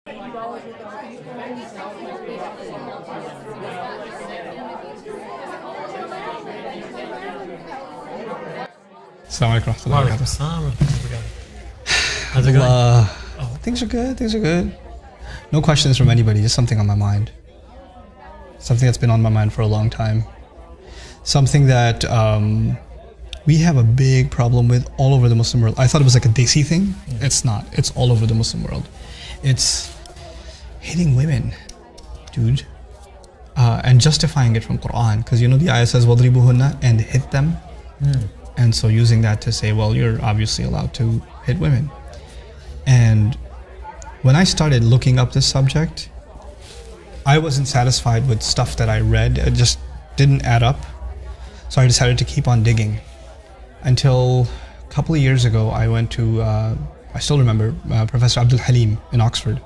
How's it going? Things are good, things are good. No questions from anybody, just something on my mind. Something that's been on my mind for a long time. Something that we have a big problem with all over the Muslim world. I thought it was like a Desi thing. It's not. It's all over the Muslim world. It's hitting women, dude. And justifying it from Quran. Because you know the ayah says, وَضْرِبُهُنَّ, and hit them. And so using that to say, well, you're obviously allowed to hit women. And when I started looking up this subject, I wasn't satisfied with stuff that I read. It just didn't add up. So I decided to keep on digging. Until a couple of years ago, I went to, I still remember, Professor Abdul Halim in Oxford.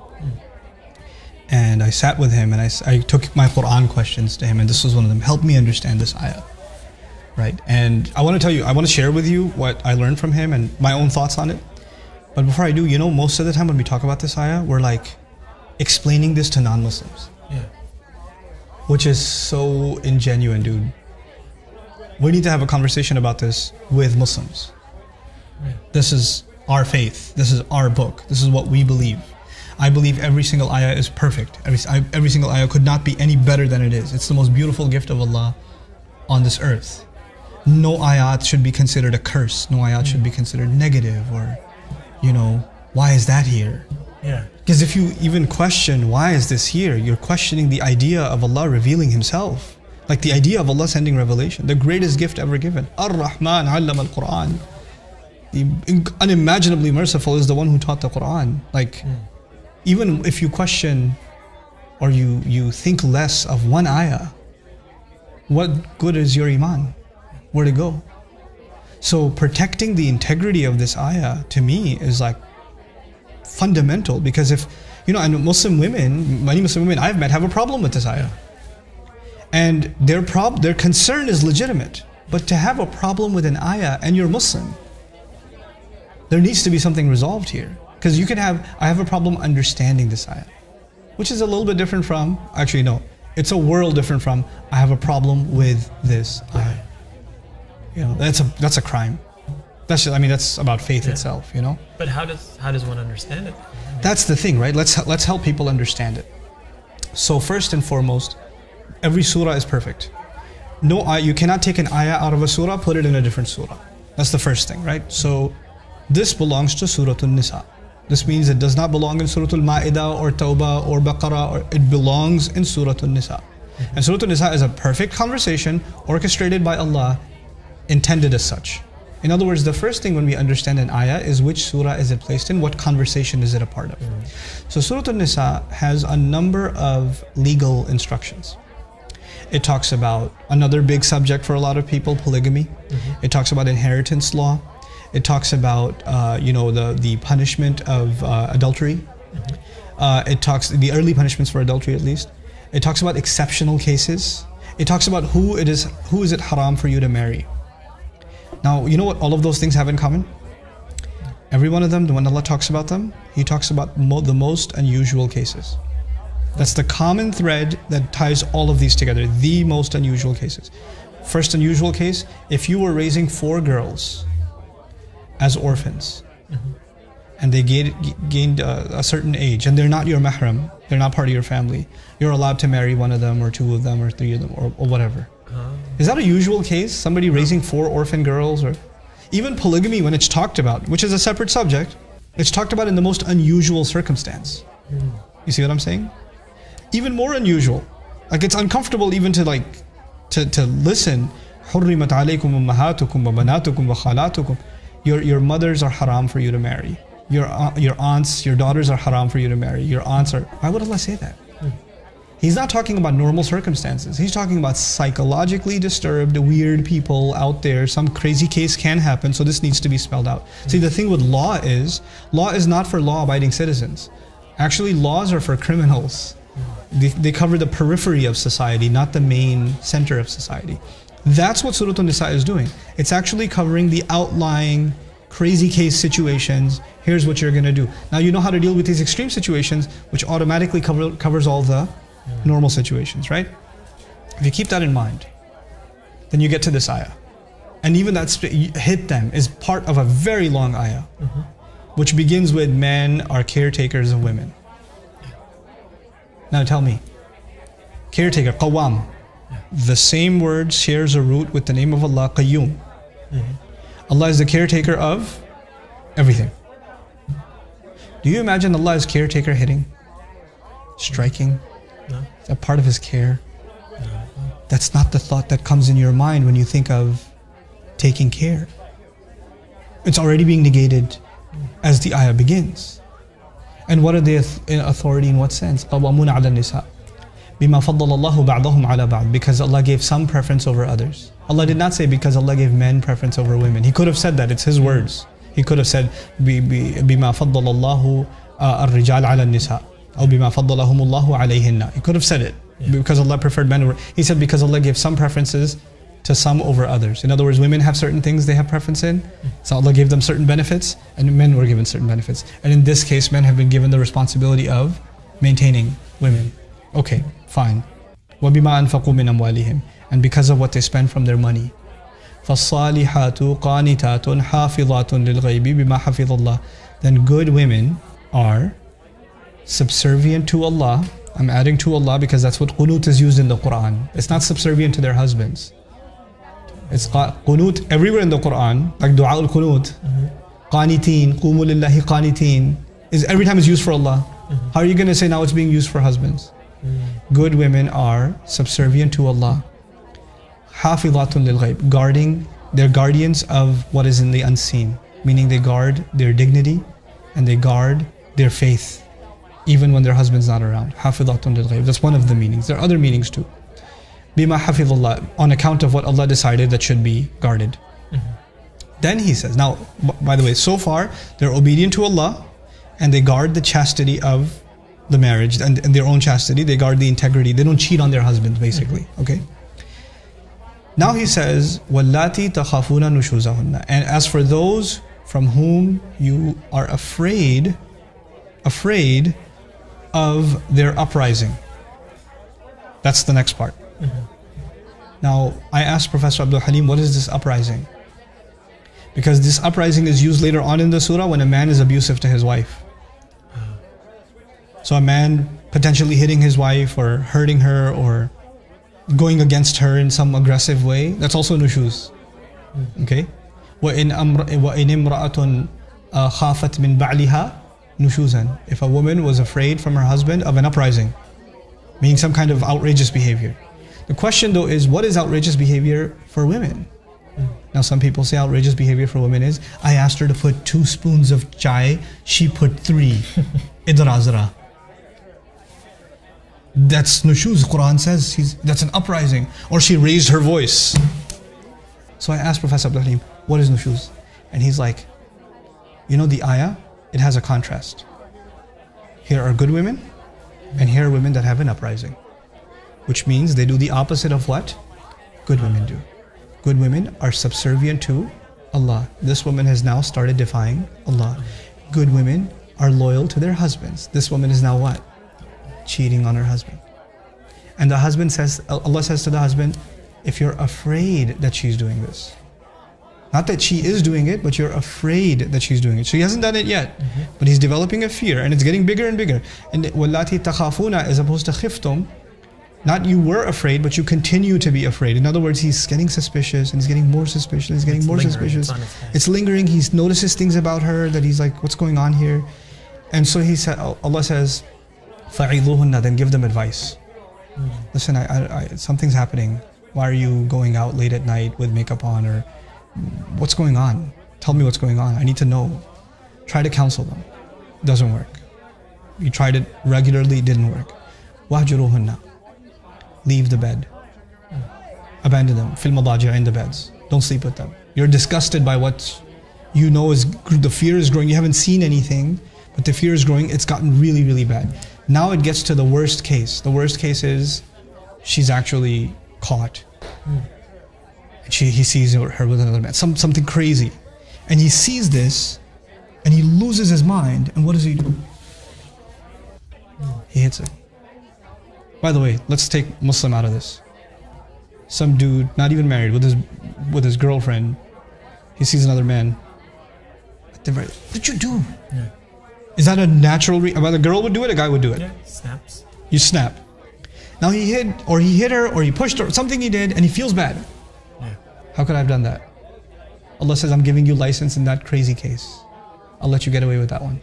And I sat with him and I took my Quran questions to him, and this was one of them. Help me understand this ayah. Right? And I want to tell you, I want to share with you what I learned from him and my own thoughts on it. But before I do, you know, most of the time when we talk about this ayah, we're like explaining this to non-Muslims. Yeah. Which is so ingenuine, dude. We need to have a conversation about this with Muslims. Yeah. This is our faith. This is our book. This is what we believe. I believe every single ayah is perfect. Every single ayah could not be any better than it is. It's the most beautiful gift of Allah on this earth. No ayat should be considered a curse. No ayat should be considered negative, or, you know, why is that here? Yeah. Because if you even question why is this here, you're questioning the idea of Allah revealing Himself. Like the idea of Allah sending revelation, the greatest gift ever given. Ar-Rahman allama al-Quran. The unimaginably merciful is the one who taught the Quran. Like, even if you question or you think less of one ayah, what good is your iman? Where'd it go? So protecting the integrity of this ayah, to me, is like fundamental. Because if, you know, and Muslim women, many Muslim women I've met have a problem with this ayah. And their concern is legitimate. But to have a problem with an ayah and you're Muslim, there needs to be something resolved here. Because you can have, I have a problem understanding this ayah, which is a little bit different from, actually no, it's a world different from, I have a problem with this ayah. You know, that's a crime. That's just, I mean, that's about faith itself, you know. But how does one understand it? That's the thing, right? Let's help people understand it. So first and foremost, every surah is perfect. No ayah, you cannot take an ayah out of a surah, put it in a different surah. That's the first thing, right? So this belongs to Surah Nisa. This means it does not belong in Surah Al-Ma'idah or Tawbah or Baqarah, or it belongs in Surah Nisa. And Surah Nisa is a perfect conversation orchestrated by Allah, intended as such. In other words, the first thing when we understand an ayah is which surah is it placed in, what conversation is it a part of. So Surah An-Nisa has a number of legal instructions. It talks about another big subject for a lot of people, polygamy. It talks about inheritance law. It talks about you know, the punishment of adultery. It talks the early punishments for adultery, at least. It talks about exceptional cases. It talks about who is it haram for you to marry. Now, you know what all of those things have in common? Every one of them, when Allah talks about them, He talks about the most unusual cases. That's the common thread that ties all of these together, the most unusual cases. First unusual case, if you were raising 4 girls as orphans, and they gained a certain age, and they're not your mahram, they're not part of your family, you're allowed to marry one of them, or 2 of them, or 3 of them, or whatever. Is that a usual case? Somebody raising 4 orphan girls? Or even polygamy, when it's talked about, which is a separate subject, it's talked about in the most unusual circumstance. You see what I'm saying? Even more unusual. Like, it's uncomfortable even to listen. حُرِّمَتْ عَلَيْكُمْ أُمَّهَاتُكُمْ وَبَنَاتُكُمْ وَخَالَاتُكُمْ. Your mothers are haram for you to marry. Your aunts, your daughters are haram for you to marry. Your aunts are... Why would Allah say that? He's not talking about normal circumstances. He's talking about psychologically disturbed, weird people out there. Some crazy case can happen, so this needs to be spelled out. See, the thing with law is not for law-abiding citizens. Actually, laws are for criminals. They cover the periphery of society, not the main center of society. That's what Surah An-Nisa is doing. It's actually covering the outlying crazy case situations, here's what you're going to do. Now you know how to deal with these extreme situations, which automatically covers all the normal situations, right? If you keep that in mind, then you get to this ayah. And even that hit them is part of a very long ayah, which begins with men are caretakers of women. Now tell me, caretaker, qawwam, the same word shares a root with the name of Allah, qayyum. Allah is the caretaker of everything. Do you imagine Allah is caretaker hitting, striking? No. Is that part of His care? No. That's not the thought that comes in your mind when you think of taking care. It's already being negated as the ayah begins. And what are they in authority in what sense? قَوَّامُونَ عَلَى النِّسَاءِ بِمَا فَضَّلَ اللَّهُ بَعْضَهُمْ عَلَى بَعْضٍ. Because Allah gave some preference over others. Allah did not say because Allah gave men preference over women. He could have said that, it's His words. He could have said بِمَا فَضَّلَ اللَّهُ الرِّجَالَ عَلَى النِّسَاءِ أو بِمَا فَضَّلَهُمُ اللَّهُ عَلَيْهِنَّ. He could have said it because Allah preferred men over. He said because Allah gave some preferences to some over others. In other words, women have certain things they have preference in, so Allah gave them certain benefits, and men were given certain benefits. And in this case, men have been given the responsibility of maintaining women. Okay, fine. وَبِمَا أَنفَقُوا مِنْ أَمْوَالِهِمْ. And because of what they spend from their money. فَالصَّالِحَاتُ قَانِتَاتٌ حَافِظَاتٌ لِلْغَيْبِ بِمَا حَفِظَ اللَّهِ. Then good women are subservient to Allah. I'm adding to Allah because that's what qunut is used in the Quran. It's not subservient to their husbands. It's qunut everywhere in the Quran, like dua al-qunut. Qaniteen, qumu lillahi qaniteen. Every time it's used for Allah. How are you going to say now it's being used for husbands? Good women are subservient to Allah. Hafidhatun lil ghayb, they're guardians of what is in the unseen. Meaning they guard their dignity and they guard their faith, even when their husband's not around. Hafidhatun lil ghayb. That's one of the meanings. There are other meanings too. Bima hafidhullah, on account of what Allah decided that should be guarded. Then He says, now, by the way, so far they're obedient to Allah and they guard the chastity of the marriage and their own chastity. They guard the integrity. They don't cheat on their husbands, basically. Okay. Now He says, وَاللَّاتِي تَخَافُونَ نُشُوزَهُنَّ. And as for those from whom you are afraid of their uprising. That's the next part. Now, I asked Professor Abdul Halim, what is this uprising? Because this uprising is used later on in the surah when a man is abusive to his wife. So a man potentially hitting his wife or hurting her or going against her in some aggressive way, that's also nushuz. Okay? وَإِنْ إِمْرَأَةٌ خَافَتْ مِنْ بَعْلِهَا نُشُوزًا. If a woman was afraid from her husband of an uprising, meaning some kind of outrageous behavior. The question though is, what is outrageous behavior for women? Now some people say outrageous behavior for women is, I asked her to put 2 spoons of chai, she put 3. Idrazra. That's nushuz. Quran says that's an uprising. Or she raised her voice. So I asked Professor Abdul Halim, what is nushuz? And he's like, you know the ayah, it has a contrast. Here are good women, and here are women that have an uprising. Which means they do the opposite of what good women do. Good women are subservient to Allah. This woman has now started defying Allah. Good women are loyal to their husbands. This woman is now what? Cheating on her husband. And the husband says, Allah says to the husband, if you're afraid that she's doing this, not that she is doing it, but you're afraid that she's doing it. She hasn't done it yet, but he's developing a fear and it's getting bigger and bigger. And وَاللَّاتِي تَخَافُونَ as opposed to khiftum, not you were afraid, but you continue to be afraid. In other words, he's getting suspicious and he's getting more suspicious, he's getting more suspicious. It's lingering, he notices things about her that he's like, what's going on here? And so he said, Allah says, فَعِظُوهُنَّ, then give them advice. Listen, something's happening. Why are you going out late at night with makeup on? Or what's going on? Tell me what's going on. I need to know. Try to counsel them. Doesn't work. You tried it regularly, it didn't work. وَهْجُرُوهُنَّ, leave the bed. Abandon them. Fil madaji', in the beds. Don't sleep with them. You're disgusted by what you know is, the fear is growing. You haven't seen anything, but the fear is growing. It's gotten really, really bad. Now it gets to the worst case. The worst case is she's actually caught. He sees her with another man. Something crazy. And he sees this, and he loses his mind. And what does he do? He hits her. By the way, let's take Muslim out of this. Some dude, not even married, with his girlfriend, he sees another man. What did you do? Yeah. Is that a natural well, a girl would do it, a guy would do it. Yeah, snaps. You snap. Now he hit her, or he pushed her, something he did, and he feels bad. Yeah. How could I have done that? Allah says, I'm giving you license in that crazy case. I'll let you get away with that one.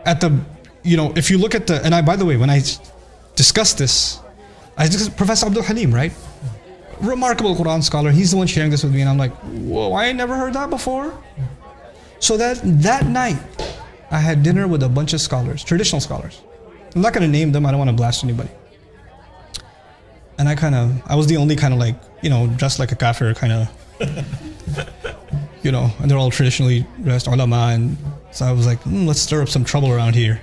At the, if you look at the, and by the way, when I discussed this, Professor Abdul Halim, right? Remarkable Quran scholar. He's the one sharing this with me, and I'm like, whoa, I ain't never heard that before. So that night, I had dinner with a bunch of scholars, traditional scholars. I'm not going to name them. I don't want to blast anybody. And I was the only kind of like, dressed like a kafir kind of, and they're all traditionally dressed ulama. And so I was like, let's stir up some trouble around here.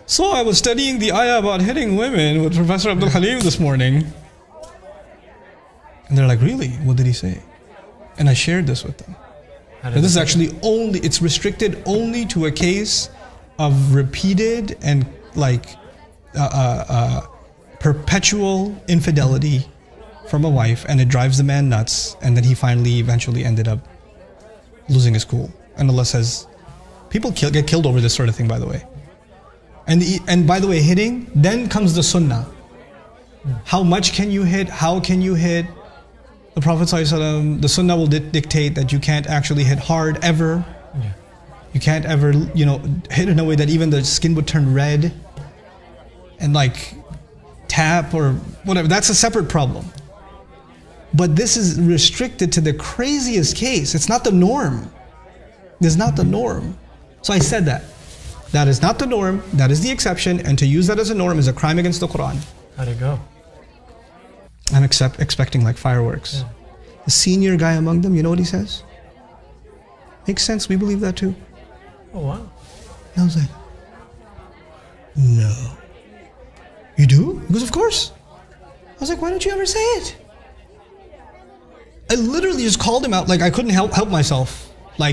So I was studying the ayah about hitting women with Professor Abdul Halim this morning. And they're like, really? What did he say? And I shared this with them. And this is actually it's restricted only to a case of repeated and perpetual infidelity from a wife, and it drives the man nuts, and then he eventually ended up losing his cool. And Allah says, people get killed over this sort of thing, by the way. And by the way, hitting, then comes the sunnah. How much can you hit? How can you hit? The Prophet ﷺ, the sunnah will dictate that you can't actually hit hard ever. Yeah. You can't ever, hit in a way that even the skin would turn red and tap or whatever. That's a separate problem. But this is restricted to the craziest case. It's not the norm. It's not the norm. So I said that. That is not the norm. That is the exception. And to use that as a norm is a crime against the Quran. How'd it go? I'm expecting fireworks. Yeah. The senior guy among them, you know what he says? Makes sense, we believe that too. Oh wow. And I was like, no. You do? He goes, of course. I was like, why don't you ever say it? I literally just called him out, I couldn't help myself. Why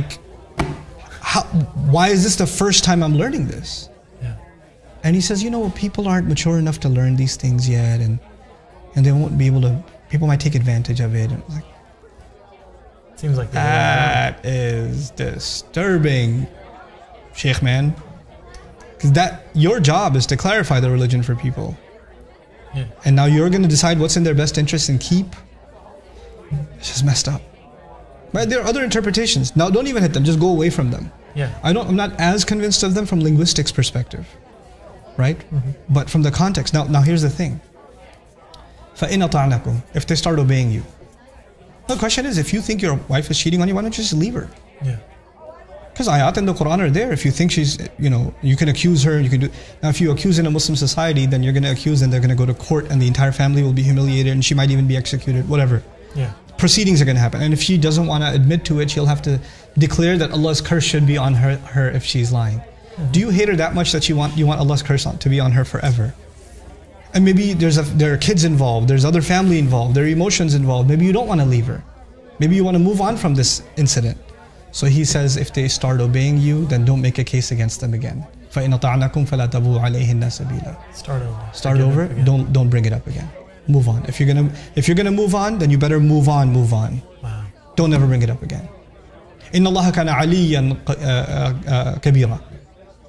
is this the first time I'm learning this? Yeah. And he says, people aren't mature enough to learn these things yet, and they won't be able to, people might take advantage of it. And I was like, seems like that is disturbing, Sheikh man. Because your job is to clarify the religion for people. Yeah. And now you're going to decide what's in their best interest and keep. It's just messed up. But there are other interpretations. Now don't even hit them, just go away from them. Yeah. I'm not as convinced of them from linguistics perspective. Right? Mm-hmm. But from the context. Now here's the thing. فَإِنْ أَطَعْنَكُمْ, if they start obeying you. The question is, if you think your wife is cheating on you, why don't you just leave her? Yeah. Because ayat in the Quran are there. If you think she's, you can accuse her, you can do. Now if you accuse in a Muslim society, then you're going to accuse and they're going to go to court and the entire family will be humiliated and she might even be executed, whatever. Yeah. Proceedings are going to happen. And if she doesn't want to admit to it, she'll have to declare that Allah's curse should be on her if she's lying. Mm-hmm. Do you hate her that much that you want Allah's curse to be on her forever? And maybe there are kids involved, there's other family involved, there are emotions involved. Maybe you don't want to leave her. Maybe you want to move on from this incident. So he says, if they start obeying you, then don't make a case against them again. فَإِنْ أَطَعْنَكُمْ فَلَا تَبُوا عَلَيْهِنَّ سَبِيلًا. Start over. Don't bring it up again. Move on. If you're gonna move on, then you better move on. Wow. Don't ever bring it up again. إِنَّ اللَّهَ كَانَ عَلِيًّا كَبِيرًا.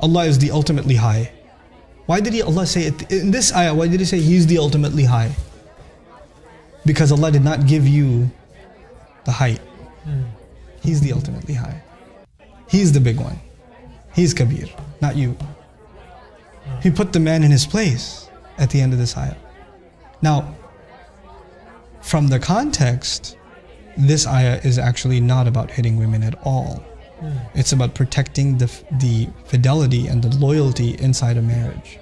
Allah is the ultimately high. Why did Allah say it in this ayah? Why did He say He's the ultimately high? Because Allah did not give you the height. He's the ultimately high. He's the big one. He's Kabir, not you. He put the man in his place at the end of this ayah. Now, from the context, this ayah is actually not about hitting women at all. It's about protecting the fidelity and the loyalty inside a marriage.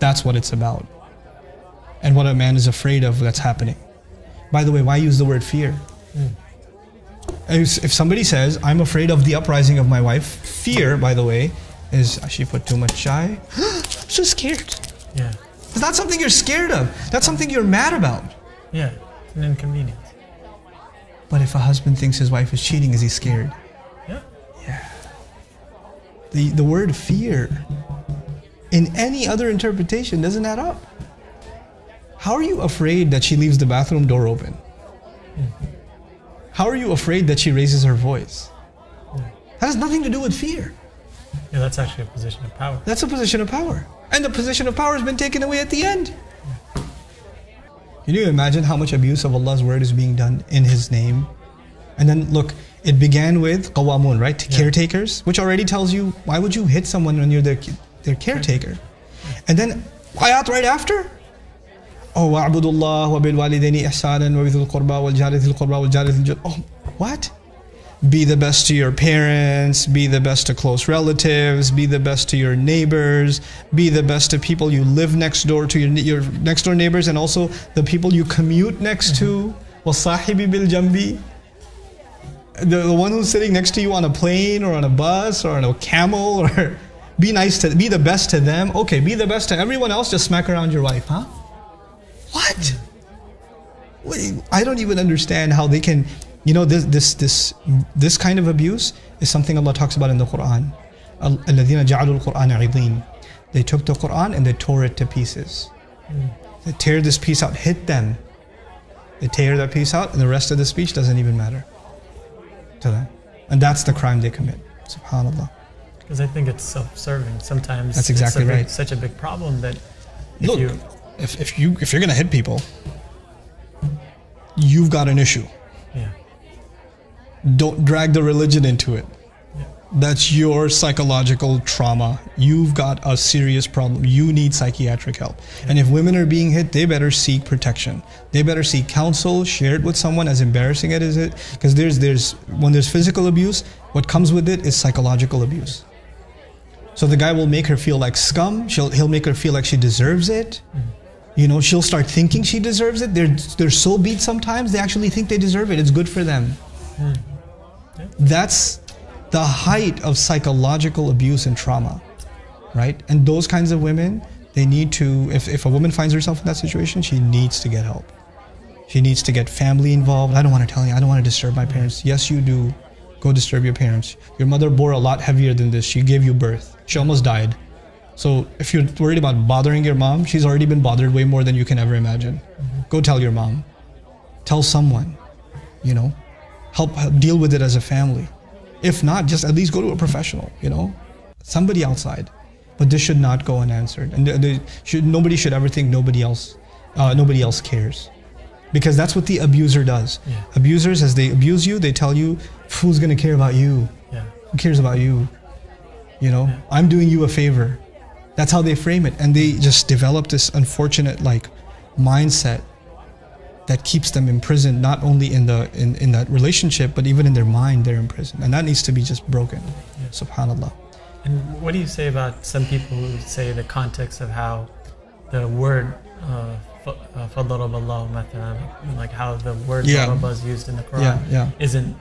That's what it's about. And what a man is afraid of that's happening. By the way, why use the word fear? If somebody says, I'm afraid of the uprising of my wife, fear, by the way, is she put too much chai? I'm so scared. Yeah. It's not something you're scared of. That's something you're mad about. Yeah, it's an inconvenience. But if a husband thinks his wife is cheating, is he scared? Yeah. Yeah. The word fear in any other interpretation doesn't add up. How are you afraid that she leaves the bathroom door open? How are you afraid that she raises her voice? That has nothing to do with fear. Yeah, that's actually a position of power. That's a position of power. And the position of power has been taken away at the end. Can you imagine how much abuse of Allah's word is being done in His name? And then look, it began with qawamun, right? Caretakers, which already tells you, why would you hit someone when you're their caretaker? And then ayat right after, oh, wa'budu Allah wa bil walidaini ihsanan wa bidhil qurba wal jari dhil qurba wal jari dhil. Oh, what? Be the best to your parents, be the best to close relatives, be the best to your neighbors, be the best to people you live next door to, your next door neighbors, and also the people you commute next to. وَالصَّاحِبِ بِالْجَنْبِ. The one who's sitting next to you on a plane or on a bus or on a camel, or be the best to them. Okay, be the best to everyone else, just smack around your wife, huh? What? I don't even understand how they can. You know, this kind of abuse is something Allah talks about in the Quran. الَّذِينَ جَعَلُوا الْقُرْآنَ عِضِينَ. They took the Quran and they tore it to pieces. They tear this piece out, hit them. They tear that piece out, and the rest of the speech doesn't even matter to them. And that's the crime they commit. SubhanAllah. Because I think it's self-serving. Sometimes that's exactly right. Such a big problem that if you're gonna hit people, you've got an issue. Yeah. Don't drag the religion into it. Yeah. That's your psychological trauma. You've got a serious problem. You need psychiatric help. Yeah. And if women are being hit, they better seek protection. They better seek counsel, share it with someone, as embarrassing as it is. Because when there's physical abuse, what comes with it is psychological abuse. So the guy will make her feel like scum. He'll make her feel like she deserves it. You know, she'll start thinking she deserves it. They're so beat sometimes, they actually think they deserve it. It's good for them. That's the height of psychological abuse and trauma, right? And those kinds of women, they need to, if a woman finds herself in that situation, she needs to get help. She needs to get family involved. I don't want to tell you, I don't want to disturb my parents. Yes, you do. Go disturb your parents. Your mother bore a lot heavier than this. She gave you birth. She almost died. So if you're worried about bothering your mom, she's already been bothered way more than you can ever imagine. Go tell your mom. Tell someone, you know. Help deal with it as a family. If not, just at least go to a professional, you know, somebody outside. But this should not go unanswered, and nobody should ever think nobody else cares, because that's what the abuser does. Yeah. Abusers, as they abuse you, they tell you, "Who's gonna care about you? Yeah. Who cares about you? You know, yeah. I'm doing you a favor." That's how they frame it, and they just develop this unfortunate mindset that keeps them imprisoned, not only in that relationship, but even in their mind they're imprisoned. And that needs to be just broken. Yeah. SubhanAllah. And what do you say about some people who say the context of how the word فَضَرَبَ اللَّهُ مَثَلًا, like how the word daraba is used in the Quran isn't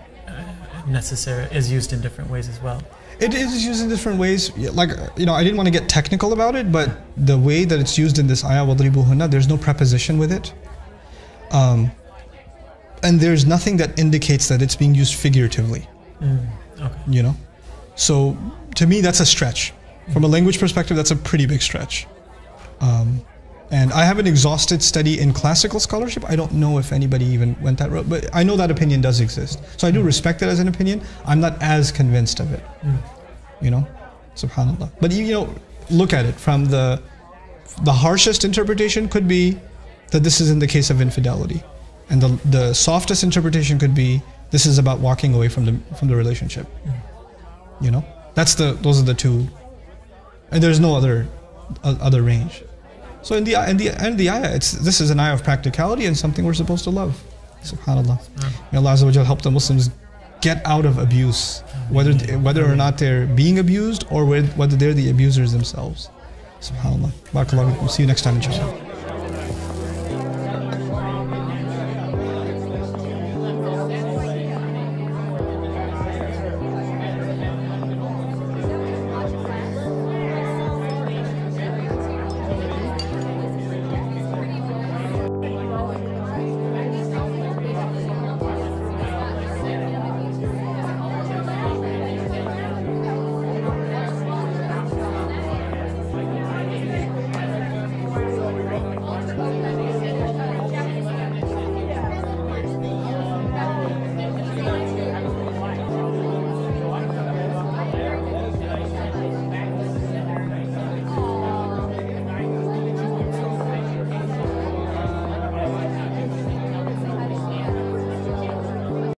necessary, is used in different ways as well? It is used in different ways. Like, you know, I didn't want to get technical about it, but the way that it's used in this ayah, وَضْرِبُوهُنَّ, there's no preposition with it. And there's nothing that indicates that it's being used figuratively. Okay. You know? So, to me, that's a stretch. From a language perspective, that's a pretty big stretch. And I haven't exhausted study in classical scholarship. I don't know if anybody even went that route, but I know that opinion does exist. So I do respect it as an opinion. I'm not as convinced of it. You know? SubhanAllah. But you know, look at it from the harshest interpretation could be that this is in the case of infidelity. And the softest interpretation could be this is about walking away from the relationship. You know? Those are the two. And there's no other range. So in the ayah, this is an ayah of practicality and something we're supposed to love. SubhanAllah. May Allah Azza wa Jal help the Muslims get out of abuse, whether or not they're being abused or whether they're the abusers themselves. SubhanAllah. Barakallahu. See you next time, inshallah.